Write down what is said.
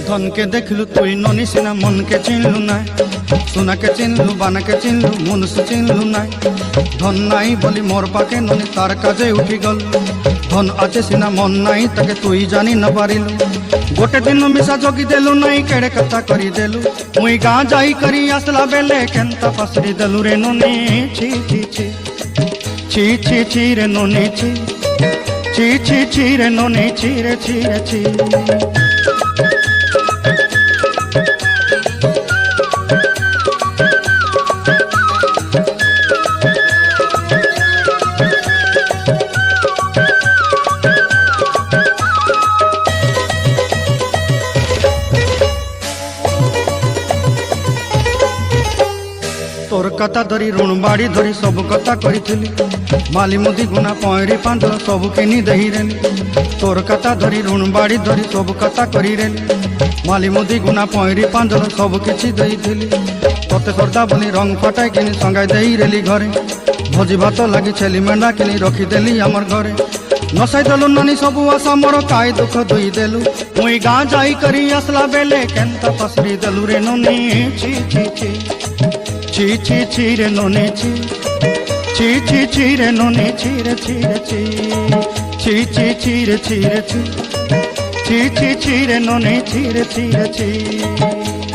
धन के देखलु तुई ननी सिना मन के चिन्हलु ना, सोना के चिन्हलु बाना के चिन्हलु मनुष्य चिन्हलु ना। धन नाई बोली मोर पाके ननी तार काजे उठी गल, धन आचे सिना मन नाई ताके तुई जानी न पारिलु। गोटे दिन मिसा जोगी देलु नाई केड़े कथा करी देलु, मुई गाँ जाई करी आसला बेले केंता पसरी देलु रे ननी। छी छी छी छी छी छी रे ननी छी छी छी छी रे ननी छी रे छी रे छी। तोर कथा धरी ऋण बाड़ी धरी सब कथा करी, माली मुदी गुना पयरी पांदर सब किनी दही रेली। तोर कथा धरी ऋण बाड़ी धरी सब कथा करी रेली, माली मुदी गुना पयरी पांदर सब किछि दही थेली। तोते सरदा बोली रंग फटाई किनी संगाई दही रेली घरे, भोजी भात लगी छेली मेंढा किनी रखी देली हमर घरे। नसाई देलु नानी सबु आशा मोर काय दुख दुई देलु, मुई गाँ जाई करी आसला बेले केंता पसरी देलु रे ननी। छी छी छी छी छी छी रे ननी छी छी छी छी रे ननी छी रे छी रे छी छी छी छी रे छी रे छी छी छी छी रे ननी छी रे छी रे छी।